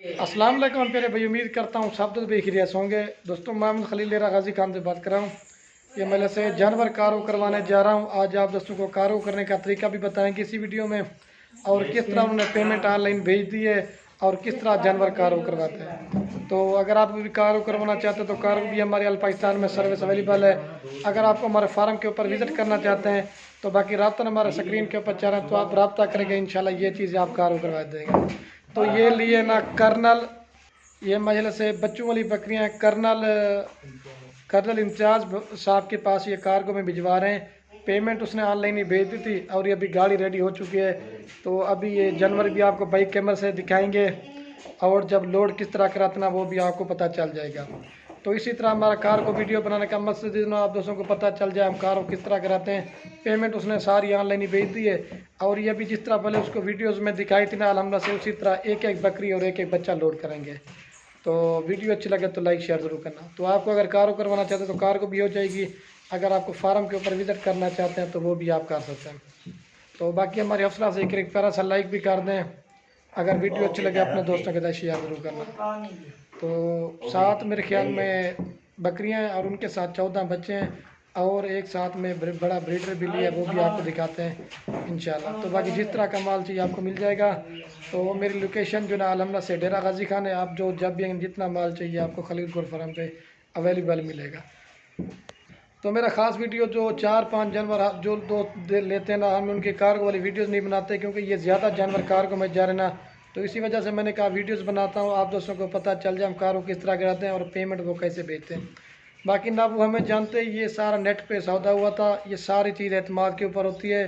अस्सलाम वालेकुम प्यारे भाई, उम्मीद करता हूँ सब तो बेखिरियत होंगे। दोस्तों मैं खलील लेरा गाजी खान से बात कर रहा हूँ। ये मैं से जानवर कारो करवाने जा रहा हूँ। आज आप दोस्तों को कारो करने का तरीका भी बताएंगे इसी वीडियो में, और किस तरह उन्होंने पेमेंट ऑनलाइन भेज दी है और किस तरह जानवर कारो करवाते हैं। तो अगर आप भी कारो करवाना चाहते हैं तो कारो भी हमारे अल पाकिस्तान में सर्विस अवेलेबल है। अगर आपको हमारे फार्म के ऊपर विजिट करना चाहते हैं तो बाकी रब्ता हमारे स्क्रीन के ऊपर चल रहा है, तो आप रब्ता करेंगे, इंशाल्लाह ये चीज़ें आप कारो करवा देंगे। तो ये लिए ना कर्नल, ये मजल से बच्चों वाली बकरियां कर्नल इंचार्ज साहब के पास ये कार्गो में भिजवा रहे हैं। पेमेंट उसने ऑनलाइन ही भेज दी थी और ये अभी गाड़ी रेडी हो चुकी है। तो अभी ये जानवर भी आपको बाइक कैमरे से दिखाएंगे और जब लोड किस तरह करातना वो भी आपको पता चल जाएगा। तो इसी तरह हमारा कार को वीडियो बनाने का मकसद है आप दोस्तों को पता चल जाए हम कार को किस तरह कराते हैं। पेमेंट उसने सारी ऑनलाइन ही भेज दी है और ये भी जिस तरह पहले उसको वीडियोस में दिखाई थी ना अल्हम्दुलिल्लाह से उसी तरह एक एक बकरी और एक एक बच्चा लोड करेंगे। तो वीडियो अच्छी लगे तो लाइक शेयर ज़रूर करना। तो आपको अगर कार को करवाना चाहते हैं तो कार को भी हो जाएगी। अगर आपको फार्म के ऊपर विजिट करना चाहते हैं तो वो भी आप कर सकते हैं। तो बाकी हमारी हौसला से एक प्यारा सा लाइक भी कर दें। अगर वीडियो अच्छी लगे अपने दोस्तों के साथ शेयर ज़रूर करना। तो साथ मेरे ख्याल में बकरियां हैं और उनके साथ 14 बच्चे हैं और एक साथ में बड़ा ब्रीडर भी लिया, वो भी आपको दिखाते हैं इंशाल्लाह। तो बाकी जिस तरह का माल चाहिए आपको मिल जाएगा। तो मेरी लोकेशन जो ना अल्हम्दुलिल्लाह से डेरा गाजी खान है। आप जो जब भी जितना माल चाहिए आपको खलील गोल फार्म पे अवेलेबल मिलेगा। तो मेरा ख़ास वीडियो जो 4-5 जानवर जो लेते हैं ना, हम उनके कार्गो वाली वीडियोज़ नहीं बनाते क्योंकि ये ज़्यादा जानवर कार्गो में जा रहे ना, तो इसी वजह से मैंने कहा वीडियोस बनाता हूँ आप दोस्तों को पता चल जाए हम कारों किस तरह कराते हैं और पेमेंट वो कैसे भेजते हैं। बाकी ना वो हमें जानते हैं, ये सारा नेट पे सौदा हुआ था। ये सारी चीज़ एतमाद के ऊपर होती है,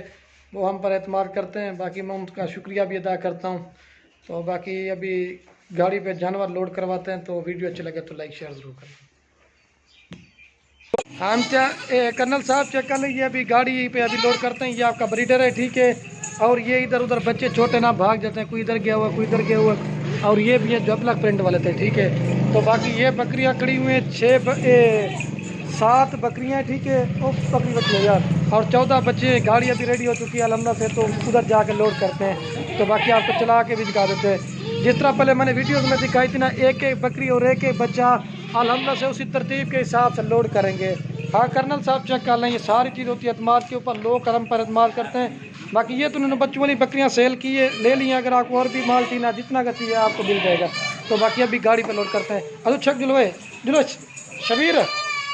वो हम पर एतमाद करते हैं। बाकी मैं उनका शुक्रिया भी अदा करता हूँ। तो बाकी अभी गाड़ी पे जानवर लोड करवाते हैं। तो वीडियो अच्छी लगे तो लाइक शेयर ज़रूर करें। हम कर्नल साहब चेक कर लीजिए, अभी गाड़ी पे अभी लोड करते हैं। ये आपका ब्रीडर है, ठीक है। और ये इधर उधर बच्चे छोटे ना भाग जाते हैं, कोई इधर गया हुआ कोई इधर गया हुआ। और ये भी है जो ब्लैक प्रिंट वाले थे, ठीक है। तो बाकी ये बकरियां खड़ी हुई हैं 7 बकरियां, ठीक है। और बकरी बच्चे यार और 14 बच्चे। गाड़ी अभी रेडी हो चुकी है अल्हम्दुलिल्लाह से, तो उधर जाके लोड करते हैं। तो बाकी आपको चला के भी दिखा देते हैं जिस तरह पहले मैंने वीडियोस में दिखाई थी ना, एक एक बकरी और एक एक बच्चा अल्हम्दुलिल्लाह से उसी तरतीब के हिसाब से लोड करेंगे। हाँ कर्नल साहब चेक कर लें, ये सारी चीज़ होती है एतमाद के ऊपर, लोग करम पर एतमाद करते हैं। बाकी ये तो उन्होंने बच्चों वाली बकरियां सेल की है, ले ली हैं। अगर आपको और भी माल चाहिए ना, जितना का चाहिए आपको मिल जाएगा। तो बाकी अभी गाड़ी पे लोड करते हैं। अरे छक दिलो शबीर,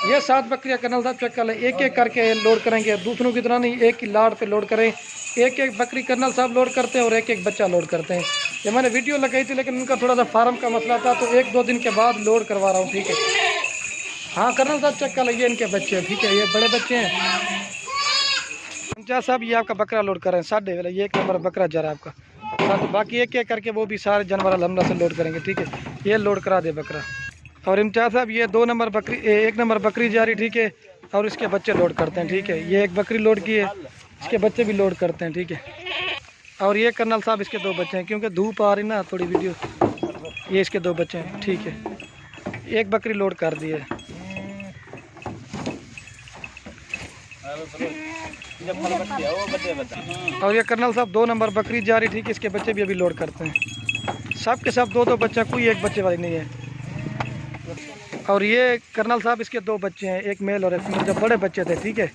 ये 7 बकरियां कर्नल साहब चेक कर लें, एक एक करके लोड करेंगे। दूसरों की तरह नहीं, एक ही लाड पे लोड करें। एक एक बकरी कर्नल साहब लोड करते हैं और एक एक बच्चा लोड करते हैं। ये मैंने वीडियो लगाई थी लेकिन उनका थोड़ा सा फार्म का मसला था, तो 1-2 दिन के बाद लोड करवा रहा हूँ, ठीक है। हाँ कर्नल साहब चेक कर लीजिए, इनके बच्चे, ठीक है। ये बड़े बच्चे हैं। पंचायत साहब ये आपका बकरा लोड कर रहे हैं 7 वाला, ये 1 नंबर बकरा जा रहा है आपका। बाकी एक एक करके वो भी सारे जानवर अल्हम्दुलिल्लाह से लोड करेंगे, ठीक है। ये लोड करा दे बकरा। और इम्तियाज़ साहब ये 2 नंबर बकरी 1 नंबर बकरी जा रही, ठीक है। और इसके बच्चे लोड करते हैं, ठीक है। ये एक बकरी लोड की है, इसके बच्चे भी लोड करते हैं, ठीक है। और ये कर्नल साहब इसके 2 बच्चे हैं, क्योंकि धूप आ रही ना थोड़ी वीडियो। ये इसके 2 बच्चे हैं, ठीक है। एक बकरी लोड कर दी है। और ये कर्नल साहब 2 नंबर बकरी जा रही, ठीक है। इसके बच्चे भी अभी लोड करते हैं। सब के सब 2-2 बच्चा, कोई एक बच्चे वाली नहीं है। और ये कर्नल साहब इसके 2 बच्चे हैं, एक मेल और एक फीमेल, जब बड़े बच्चे थे, ठीक है।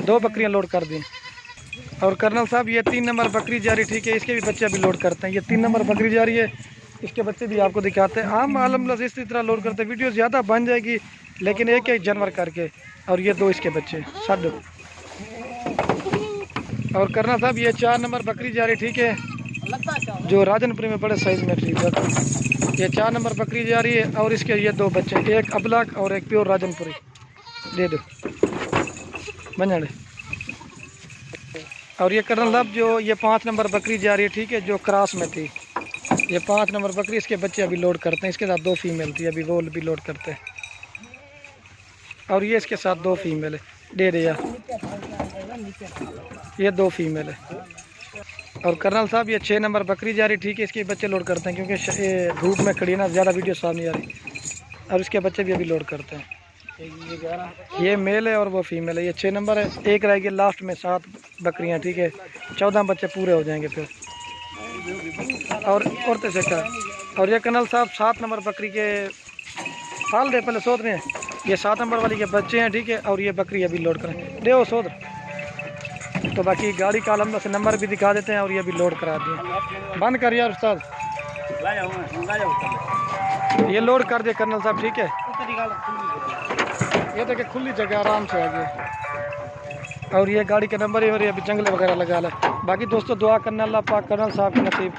2 बकरियां लोड कर दी। और कर्नल साहब ये 3 नंबर बकरी जा रही, ठीक है। इसके भी बच्चे अभी लोड करते हैं। ये 3 नंबर बकरी जा रही है, इसके बच्चे भी आपको दिखाते हैं। हम अल्हम्दुलिल्लाह इसी तरह लोड करते हैं। वीडियो ज़्यादा बन जाएगी लेकिन एक एक जानवर करके। और ये 2 इसके बच्चे सब। और कर्नल साहब ये 4 नंबर बकरी जा रही, ठीक है, जो राजनपुरी में बड़े साइज़ में थी। ये 4 नंबर बकरी जा रही है और इसके ये 2 बच्चे, एक अबलक और एक प्योर राजनपुरी। दे दो बंजाड़े। और ये कर्नल साहब जो ये 5 नंबर बकरी जा रही है, ठीक है, जो क्रॉस में थी। ये 5 नंबर बकरी, इसके बच्चे अभी लोड करते हैं। इसके साथ 2 फीमेल थी, अभी वो भी लोड करते हैं। और ये इसके साथ 2 फीमेल है। दे दे यार, ये 2 फीमेल है। और कर्नल साहब ये 6 नंबर बकरी जा रही, ठीक है। इसके बच्चे लोड करते हैं क्योंकि धूप में खड़ी है ना, ज़्यादा वीडियो साफ नहीं आ रही। और इसके बच्चे भी अभी लोड करते हैं। ये मेल है और वो फीमेल है। ये 6 नंबर है। एक रहेगी लास्ट में 7 बकरियां, ठीक है। 14 बच्चे पूरे हो जाएंगे फिर। और तो चेक कर। और ये कर्नल साहब 7 नंबर बकरी के हाल दे पहले सोच रहे हैं, ये 7 नंबर वाली के बच्चे हैं, ठीक है। और ये बकरी अभी लोड करें दे वो सोच। तो बाकी गाड़ी का अलहमद से नंबर भी दिखा देते हैं और ये भी लोड करा दिए। बंद कर यार उस्ताद, ये लोड कर दे कर्नल साहब, ठीक है। ये देखिए खुली जगह आराम से आगे, और ये गाड़ी का नंबर ही और ये अभी जंगले वगैरह लगा ला। बाकी दोस्तों दुआ करना अल्लाह पाक कर्नल साहब के नसीब